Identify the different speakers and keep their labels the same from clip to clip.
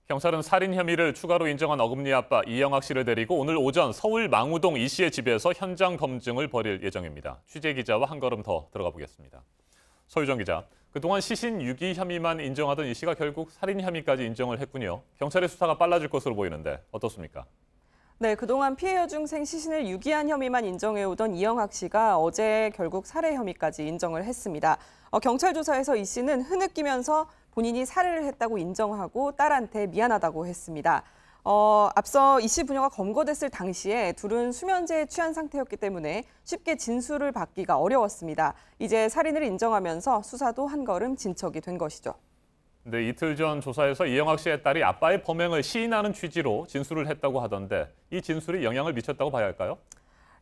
Speaker 1: 경찰은 살인 혐의를 추가로 인정한 어금니 아빠 이영학 씨를 데리고 오늘 오전 서울 망우동 이 씨의 집에서 현장 검증을 벌일 예정입니다. 취재 기자와 한 걸음 더 들어가 보겠습니다. 서유정 기자, 그동안 시신 유기 혐의만 인정하던 이 씨가 결국 살인 혐의까지 인정을 했군요. 경찰의 수사가 빨라질 것으로 보이는데 어떻습니까?
Speaker 2: 네, 그동안 피해 여중생 시신을 유기한 혐의만 인정해오던 이영학 씨가 어제 결국 살해 혐의까지 인정을 했습니다. 경찰 조사에서 이 씨는 흐느끼면서 본인이 살해를 했다고 인정하고 딸한테 미안하다고 했습니다. 앞서 이 씨 부녀가 검거됐을 당시에 둘은 수면제에 취한 상태였기 때문에 쉽게 진술을 받기가 어려웠습니다. 이제 살인을 인정하면서 수사도 한 걸음 진척이 된 것이죠.
Speaker 1: 네, 이틀 전 조사에서 이영학 씨의 딸이 아빠의 범행을 시인하는 취지로 진술을 했다고 하던데 이 진술이 영향을 미쳤다고 봐야 할까요?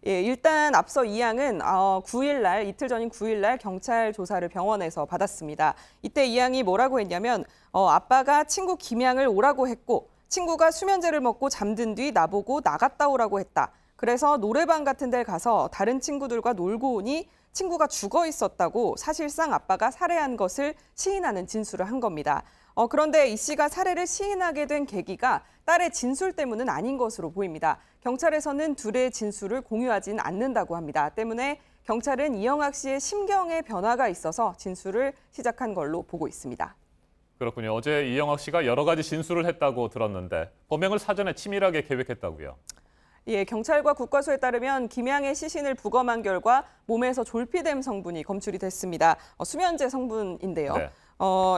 Speaker 2: 예, 일단 앞서 이 양은 이틀 전인 9일 날 경찰 조사를 병원에서 받았습니다. 이때 이 양이 뭐라고 했냐면 아빠가 친구 김양을 오라고 했고 친구가 수면제를 먹고 잠든 뒤 나보고 나갔다 오라고 했다. 그래서 노래방 같은 데 가서 다른 친구들과 놀고 오니 친구가 죽어 있었다고 사실상 아빠가 살해한 것을 시인하는 진술을 한 겁니다. 그런데 이 씨가 살해를 시인하게 된 계기가 딸의 진술 때문은 아닌 것으로 보입니다. 경찰에서는 둘의 진술을 공유하진 않는다고 합니다. 때문에 경찰은 이영학 씨의 심경에 변화가 있어서 진술을 시작한 걸로 보고 있습니다.
Speaker 1: 그렇군요. 어제 이영학 씨가 여러 가지 진술을 했다고 들었는데 범행을 사전에 치밀하게 계획했다고요?
Speaker 2: 예, 경찰과 국과수에 따르면 김양의 시신을 부검한 결과 몸에서 졸피뎀 성분이 검출이 됐습니다. 수면제 성분인데요.
Speaker 1: 네.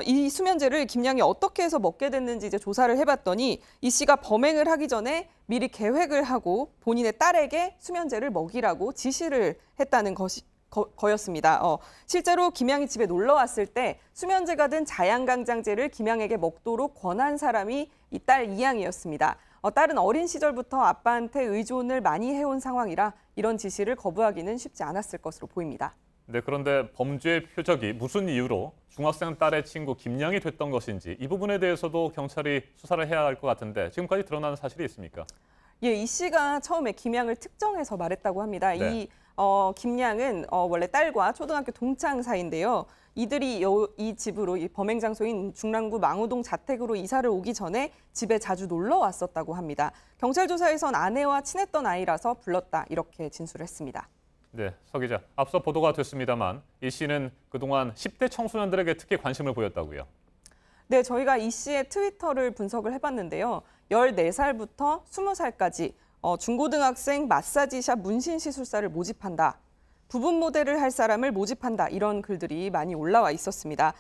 Speaker 2: 이 수면제를 김양이 어떻게 해서 먹게 됐는지 이제 조사를 해봤더니 이 씨가 범행을 하기 전에 미리 계획을 하고 본인의 딸에게 수면제를 먹이라고 지시를 했다는 거였습니다. 실제로 김양이 집에 놀러 왔을 때 수면제가 든 자양강장제를 김양에게 먹도록 권한 사람이 이 딸 이양이었습니다. 딸은 어린 시절부터 아빠한테 의존을 많이 해온 상황이라 이런 지시를 거부하기는 쉽지 않았을 것으로 보입니다.
Speaker 1: 네, 그런데 범죄의 표적이 무슨 이유로 중학생 딸의 친구 김양이 됐던 것인지 이 부분에 대해서도 경찰이 수사를 해야 할 것 같은데 지금까지 드러난 사실이 있습니까?
Speaker 2: 예, 이 씨가 처음에 김양을 특정해서 말했다고 합니다.
Speaker 1: 네.
Speaker 2: 김양은 원래 딸과 초등학교 동창 사이인데요. 이들이 이 집으로 이 범행 장소인 중랑구 망우동 자택으로 이사를 오기 전에 집에 자주 놀러 왔었다고 합니다. 경찰 조사에선 아내와 친했던 아이라서 불렀다 이렇게 진술했습니다.
Speaker 1: 네, 서 기자. 앞서 보도가 됐습니다만 이 씨는 그동안 10대 청소년들에게 특히 관심을 보였다고요?
Speaker 2: 네, 저희가 이 씨의 트위터를 분석을 해봤는데요. 14살부터 20살까지 중고등학생 마사지샵 문신시술사를 모집한다. 부분 모델을 할 사람을 모집한다. 이런 글들이 많이 올라와 있었습니다.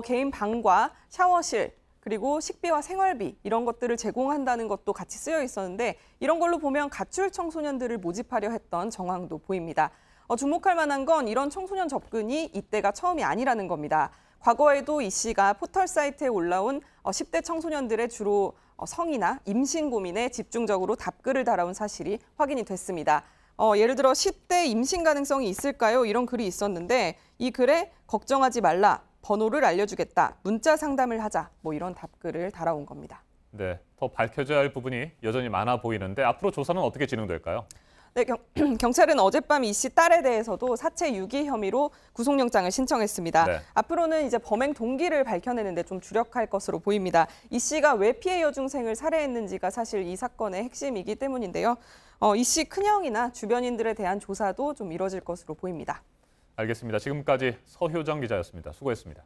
Speaker 2: 개인 방과 샤워실, 그리고 식비와 생활비 이런 것들을 제공한다는 것도 같이 쓰여 있었는데 이런 걸로 보면 가출 청소년들을 모집하려 했던 정황도 보입니다. 주목할 만한 건 이런 청소년 접근이 이때가 처음이 아니라는 겁니다. 과거에도 이 씨가 포털 사이트에 올라온 10대 청소년들의 주로 성이나 임신 고민에 집중적으로 답글을 달아온 사실이 확인이 됐습니다. 예를 들어 10대 임신 가능성이 있을까요? 이런 글이 있었는데 이 글에 걱정하지 말라, 번호를 알려주겠다, 문자 상담을 하자 뭐 이런 답글을 달아온 겁니다.
Speaker 1: 네, 더 밝혀져야 할 부분이 여전히 많아 보이는데 앞으로 조사는 어떻게 진행될까요?
Speaker 2: 네, 경찰은 어젯밤 이 씨 딸에 대해서도 사체 유기 혐의로 구속영장을 신청했습니다. 네. 앞으로는 이제 범행 동기를 밝혀내는 데 좀 주력할 것으로 보입니다. 이 씨가 왜 피해 여중생을 살해했는지가 사실 이 사건의 핵심이기 때문인데요. 이 씨 큰형이나 주변인들에 대한 조사도 좀 이뤄질 것으로 보입니다.
Speaker 1: 알겠습니다. 지금까지 서효정 기자였습니다. 수고했습니다.